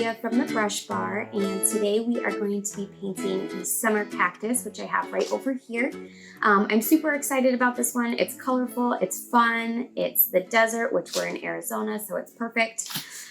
Olivia from the Brush Bar, and today we are going to be painting the Summer Cactus, which I have right over here. I'm super excited about this one. It's colorful, it's fun, it's the desert, which we're in Arizona, so it's perfect.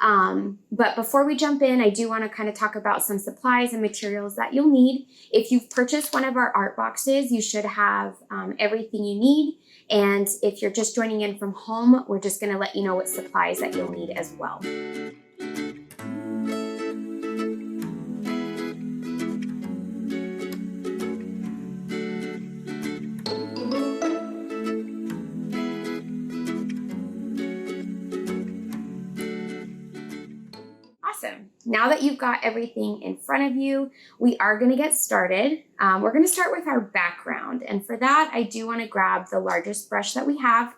But before we jump in, I do want to kind of talk about some supplies and materials that you'll need. If you've purchased one of our art boxes, you should have everything you need. And if you're just joining in from home, we're just going to let you know what supplies that you'll need as well. Awesome. Now that you've got everything in front of you, we are going to get started. We're going to start with our background. And for that, I do want to grab the largest brush that we have.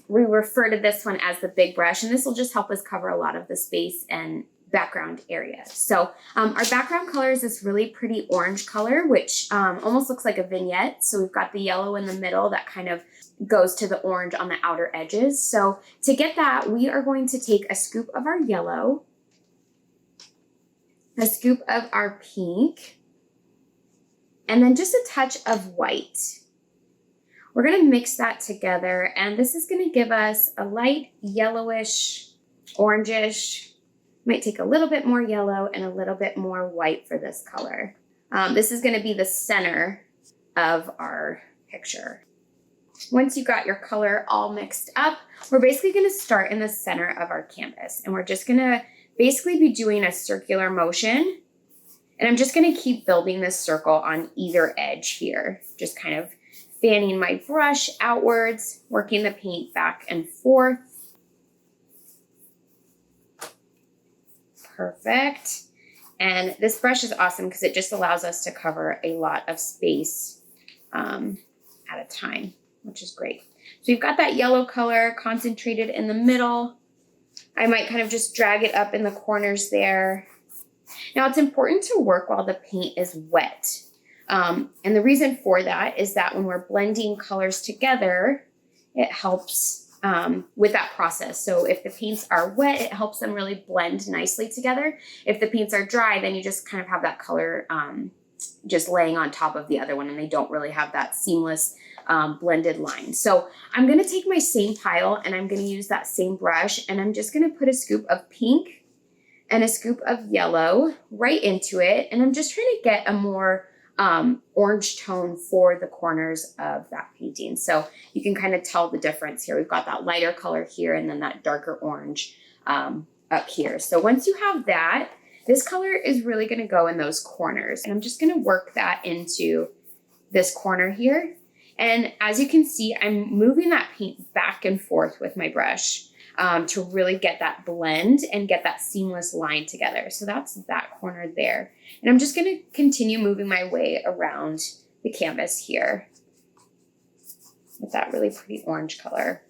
We refer to this one as the big brush, and this will just help us cover a lot of the space and background area. So our background color is this really pretty orange color, which almost looks like a vignette. So we've got the yellow in the middle that kind of goes to the orange on the outer edges. So to get that, we are going to take a scoop of our yellow, a scoop of our pink, and then just a touch of white. We're going to mix that together, and this is going to give us a light yellowish, orangish. Might take a little bit more yellow and a little bit more white for this color. This is going to be the center of our picture. Once you've got your color all mixed up, we're basically going to start in the center of our canvas, and we're just going to basically be doing a circular motion. And I'm just going to keep building this circle on either edge here, just kind of fanning my brush outwards, working the paint back and forth. Perfect. And this brush is awesome because it just allows us to cover a lot of space at a time, which is great. So you've got that yellow color concentrated in the middle. I might kind of just drag it up in the corners there. Now it's important to work while the paint is wet. And the reason for that is that when we're blending colors together, it helps with that process. So if the paints are wet, it helps them really blend nicely together. If the paints are dry, then you just kind of have that color just laying on top of the other one, and they don't really have that seamless blended line. So I'm going to take my same pile, and I'm going to use that same brush, and I'm just going to put a scoop of pink and a scoop of yellow right into it. And I'm just trying to get a more orange tone for the corners of that painting. So you can kind of tell the difference here. We've got that lighter color here and then that darker orange up here. So once you have that, this color is really going to go in those corners. And I'm just going to work that into this corner here. And as you can see, I'm moving that paint back and forth with my brush to really get that blend and get that seamless line together. So that's that corner there. And I'm just going to continue moving my way around the canvas here with that really pretty orange color.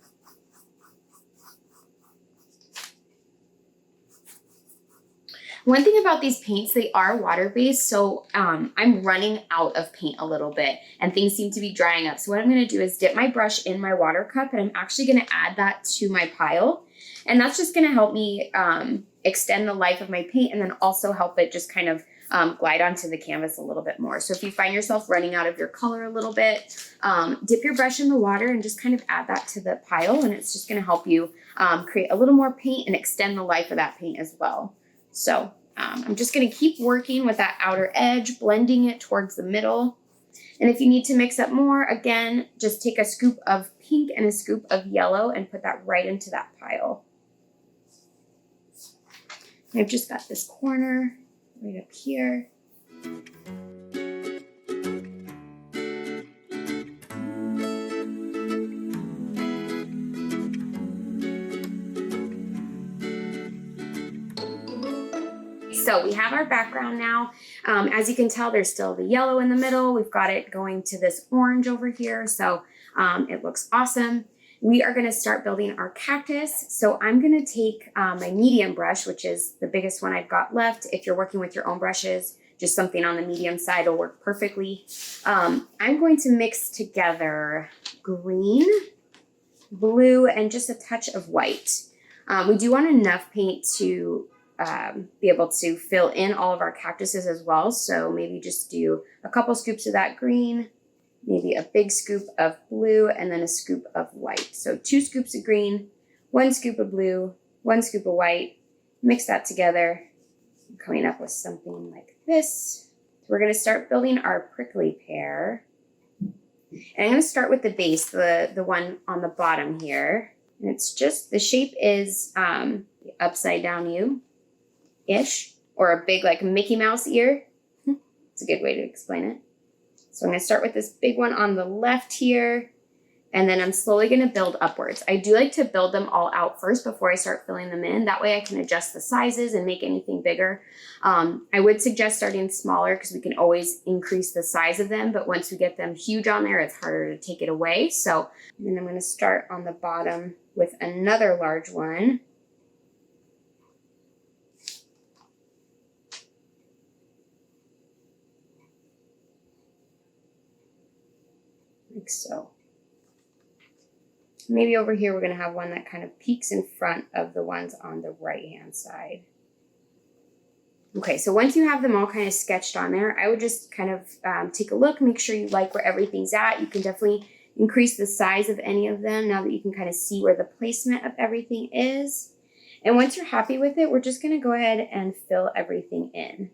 One thing about these paints, they are water-based, so I'm running out of paint a little bit and things seem to be drying up. So what I'm going to do is dip my brush in my water cup, and I'm actually going to add that to my pile. And that's just going to help me extend the life of my paint, and then also help it just kind of glide onto the canvas a little bit more. So if you find yourself running out of your color a little bit, dip your brush in the water and just kind of add that to the pile, and it's just going to help you create a little more paint and extend the life of that paint as well. So I'm just going to keep working with that outer edge, blending it towards the middle. And if you need to mix up more, again, just take a scoop of pink and a scoop of yellow and put that right into that pile. And I've just got this corner right up here. So we have our background now. As you can tell, there's still the yellow in the middle. We've got it going to this orange over here. So it looks awesome. We are going to start building our cactus. So I'm going to take my medium brush, which is the biggest one I've got left. If you're working with your own brushes, just something on the medium side will work perfectly. I'm going to mix together green, blue, and just a touch of white. We do want enough paint to be able to fill in all of our cactuses as well. So maybe just do a couple scoops of that green, maybe a big scoop of blue, and then a scoop of white. So 2 scoops of green, 1 scoop of blue, 1 scoop of white, mix that together, coming up with something like this. So we're gonna start building our prickly pear. And I'm gonna start with the base, the one on the bottom here. And it's just, the shape is upside down U-ish, or a big like Mickey Mouse ear. It's a good way to explain it. So I'm gonna start with this big one on the left here, and then I'm slowly gonna build upwards. I do like to build them all out first before I start filling them in. That way I can adjust the sizes and make anything bigger. I would suggest starting smaller because we can always increase the size of them, but once we get them huge on there, it's harder to take it away. So then I'm gonna start on the bottom with another large one. Like so. Maybe over here we're going to have one that kind of peeks in front of the ones on the right-hand side. Okay, so once you have them all kind of sketched on there, I would just kind of take a look, make sure you like where everything's at. You can definitely increase the size of any of them now that you can kind of see where the placement of everything is. And once you're happy with it, we're just going to go ahead and fill everything in.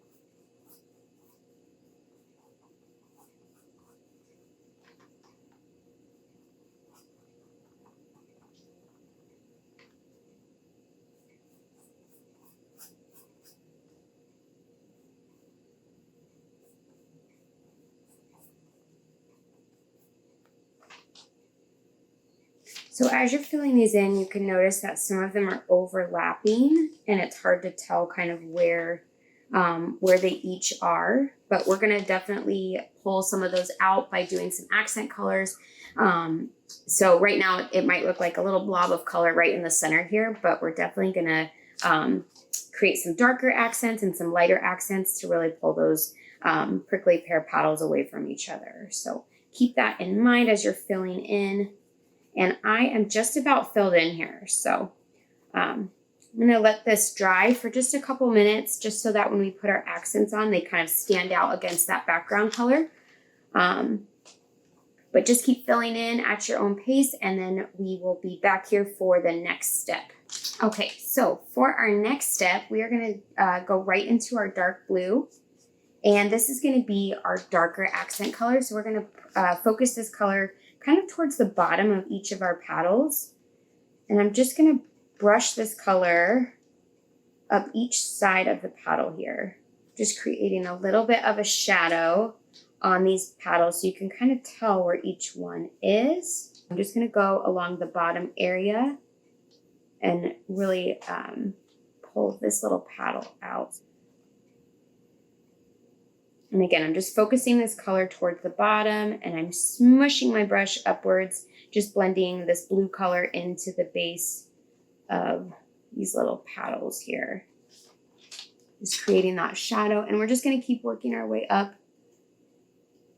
So as you're filling these in, you can notice that some of them are overlapping and it's hard to tell kind of where they each are, but we're gonna definitely pull some of those out by doing some accent colors. So right now it might look like a little blob of color right in the center here, but we're definitely gonna create some darker accents and some lighter accents to really pull those prickly pear petals away from each other. So keep that in mind as you're filling in. And I am just about filled in here. So I'm gonna let this dry for just a couple minutes, just so that when we put our accents on, they kind of stand out against that background color. But just keep filling in at your own pace, and then we will be back here for the next step. Okay, so for our next step, we are gonna go right into our dark blue. And this is gonna be our darker accent color. So we're gonna focus this color kind of towards the bottom of each of our petals. And I'm just gonna brush this color up each side of the petal here, just creating a little bit of a shadow on these petals so you can kind of tell where each one is. I'm just gonna go along the bottom area and really pull this little petal out. And again, I'm just focusing this color towards the bottom and I'm smushing my brush upwards, just blending this blue color into the base of these little petals here. Just creating that shadow, and we're just gonna keep working our way up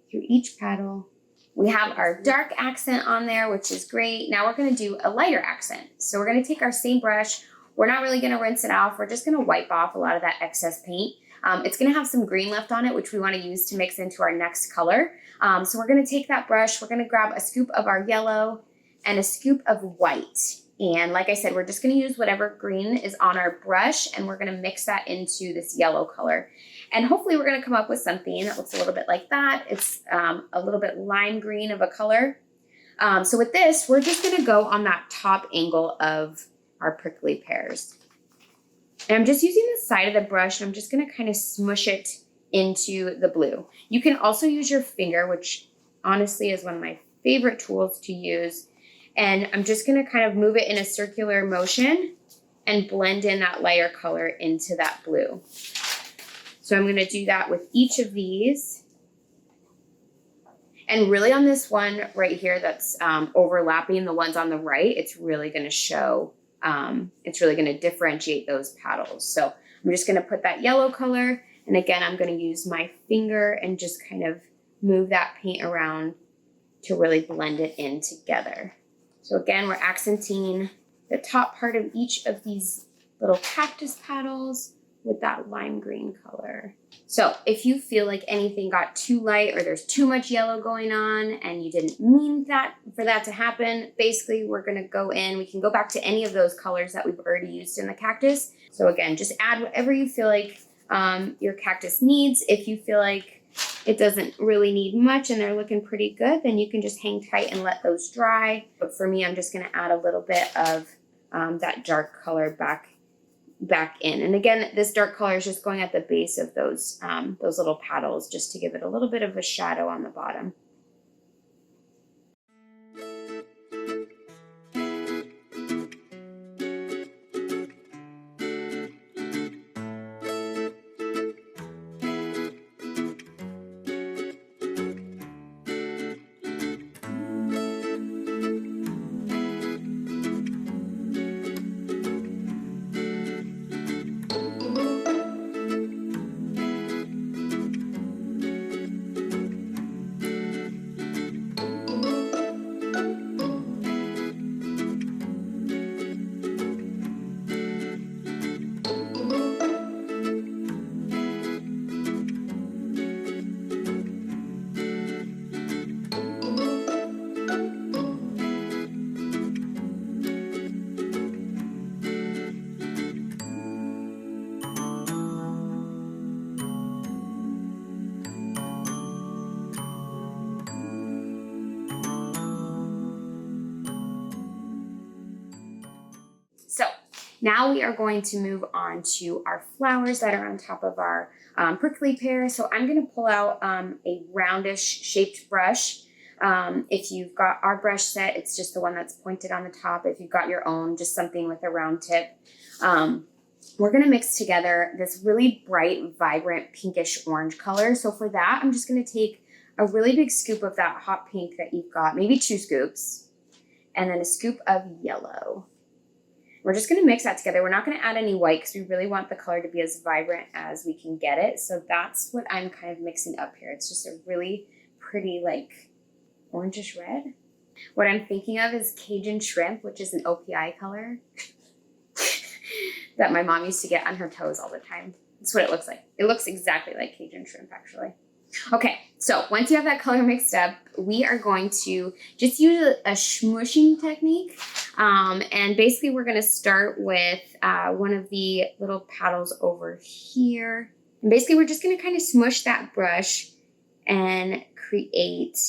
through each petal. We have our dark accent on there, which is great. Now we're gonna do a lighter accent. So we're gonna take our same brush. We're not really gonna rinse it off. We're just gonna wipe off a lot of that excess paint. It's gonna have some green left on it, which we wanna use to mix into our next color. So we're gonna take that brush, we're gonna grab a scoop of our yellow and a scoop of white. And like I said, we're just gonna use whatever green is on our brush and we're gonna mix that into this yellow color. And hopefully we're gonna come up with something that looks a little bit like that. It's a little bit lime green of a color. So with this, we're just gonna go on that top angle of our prickly pears. And I'm just using the side of the brush and I'm just gonna kind of smush it into the blue. You can also use your finger, which honestly is one of my favorite tools to use. And I'm just gonna kind of move it in a circular motion and blend in that lighter color into that blue. So I'm gonna do that with each of these. And really on this one right here that's overlapping the ones on the right, it's really gonna show, it's really gonna differentiate those petals. So I'm just gonna put that yellow color, and again, I'm gonna use my finger and just kind of move that paint around to really blend it in together. So again, we're accenting the top part of each of these little cactus petals. with that lime green color. So if you feel like anything got too light or there's too much yellow going on and you didn't mean that for that to happen, basically we're gonna go in, we can go back to any of those colors that we've already used in the cactus. So again, just add whatever you feel like your cactus needs. If you feel like it doesn't really need much and they're looking pretty good, then you can just hang tight and let those dry. But for me, I'm just gonna add a little bit of that dark color back in. And again, this dark color is just going at the base of those little petals just to give it a little bit of a shadow on the bottom. So now we are going to move on to our flowers that are on top of our prickly pear. So I'm going to pull out a roundish shaped brush. If you've got our brush set, it's just the one that's pointed on the top. If you've got your own, just something with a round tip. We're going to mix together this really bright, vibrant pinkish orange color. So for that, I'm just going to take a really big scoop of that hot pink that you've got, maybe 2 scoops, and then a scoop of yellow. We're just going to mix that together. We're not going to add any white because we really want the color to be as vibrant as we can get it. So that's what I'm kind of mixing up here. It's just a really pretty, like, orangish red. What I'm thinking of is Cajun shrimp, which is an OPI color that my mom used to get on her toes all the time. That's what it looks like. It looks exactly like Cajun shrimp, actually. Okay, so once you have that color mixed up, we are going to just use a smushing technique. And basically we're going to start with one of the little petals over here. And basically we're just going to kind of smush that brush and create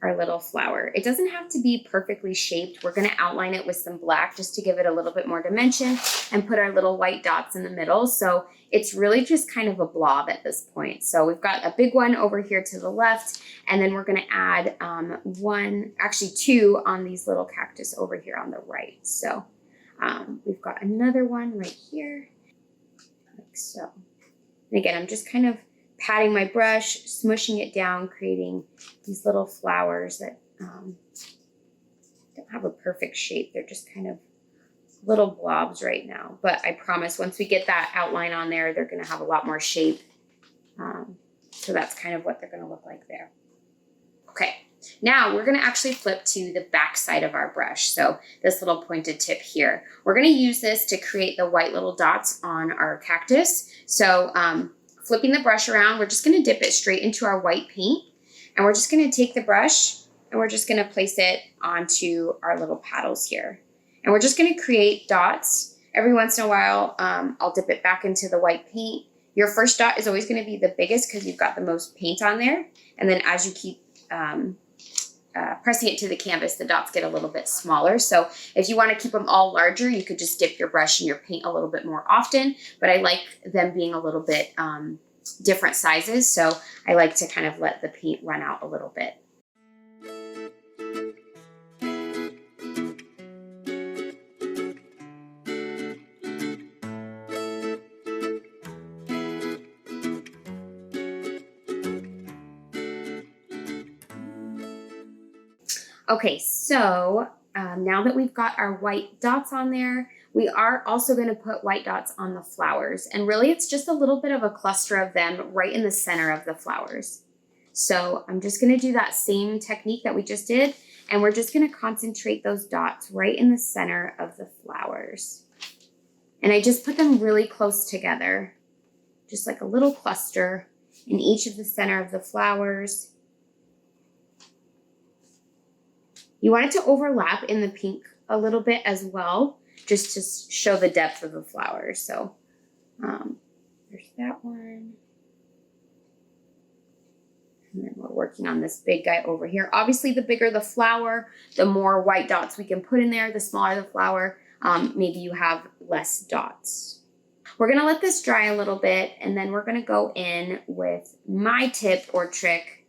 our little flower. It doesn't have to be perfectly shaped. We're going to outline it with some black just to give it a little bit more dimension and put our little white dots in the middle. So it's really just kind of a blob at this point. So we've got a big one over here to the left, and then we're going to add actually two on these little cactus over here on the right. So we've got another one right here, like so. And again, I'm just kind of patting my brush, smushing it down, creating these little flowers that don't have a perfect shape. They're just kind of little blobs right now. But I promise once we get that outline on there, they're going to have a lot more shape. So that's kind of what they're going to look like there. Okay, now we're going to actually flip to the back side of our brush. So this little pointed tip here. We're going to use this to create the white little dots on our cactus. So flipping the brush around, we're just going to dip it straight into our white paint. And we're just going to take the brush and we're just going to place it onto our little petals here. And we're just going to create dots. Every once in a while, I'll dip it back into the white paint. Your first dot is always going to be the biggest because you've got the most paint on there. And then as you keep pressing it to the canvas, the dots get a little bit smaller. So if you want to keep them all larger, you could just dip your brush in your paint a little bit more often. But I like them being a little bit different sizes. So I like to kind of let the paint run out a little bit. Okay, so now that we've got our white dots on there, we are also going to put white dots on the flowers. And really it's just a little bit of a cluster of them right in the center of the flowers. So I'm just going to do that same technique that we just did, and we're just going to concentrate those dots right in the center of the flowers. And I just put them really close together, just like a little cluster in each of the center of the flowers. You want it to overlap in the pink a little bit as well, just to show the depth of the flowers. So there's that one. And then we're working on this big guy over here. Obviously, the bigger the flower, the more white dots we can put in there. The smaller the flower, maybe you have less dots. We're gonna let this dry a little bit, and then we're gonna go in with my tip or trick,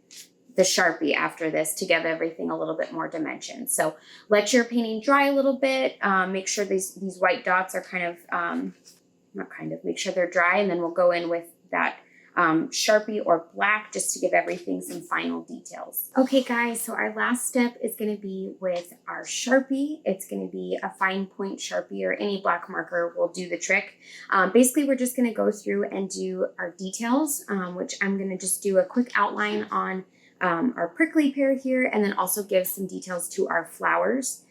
the Sharpie, after this to give everything a little bit more dimension. So let your painting dry a little bit. Make sure these white dots are make sure they're dry, and then we'll go in with that Sharpie or black just to give everything some final details. Okay guys, so our last step is going to be with our Sharpie. It's going to be a fine point Sharpie, or any black marker will do the trick. Basically, we're just going to go through and do our details, which I'm going to just do a quick outline on our prickly pear here, and then also give some details to our flowers.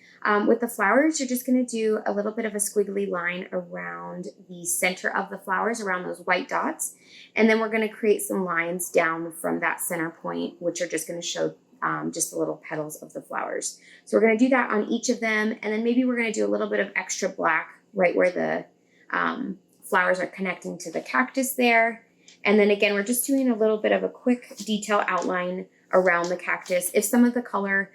With the flowers, you're just going to do a little bit of a squiggly line around the center of the flowers, around those white dots. And then we're going to create some lines down from that center point, which are just going to show just the little petals of the flowers. So we're going to do that on each of them. And then maybe we're going to do a little bit of extra black right where the flowers are connecting to the cactus there. And then again, we're just doing a little bit of a quick detail outline around the cactus. If some of the color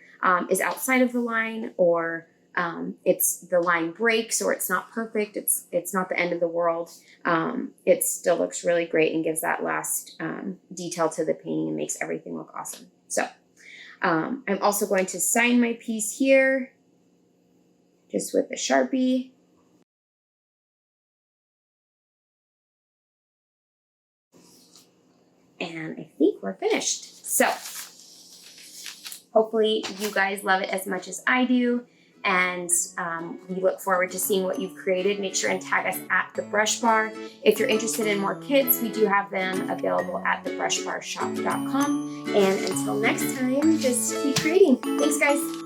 is outside of the line, or the line breaks, or it's not perfect, it's not the end of the world, it still looks really great and gives that last detail to the painting and makes everything look awesome. So I'm also going to sign my piece here just with the Sharpie. And I think we're finished. So hopefully you guys love it as much as I do, and we look forward to seeing what you've created. Make sure and tag us at The Brush Bar. If you're interested in more kits, we do have them available at thebrushbarshop.com. And until next time, just keep creating. Thanks, guys.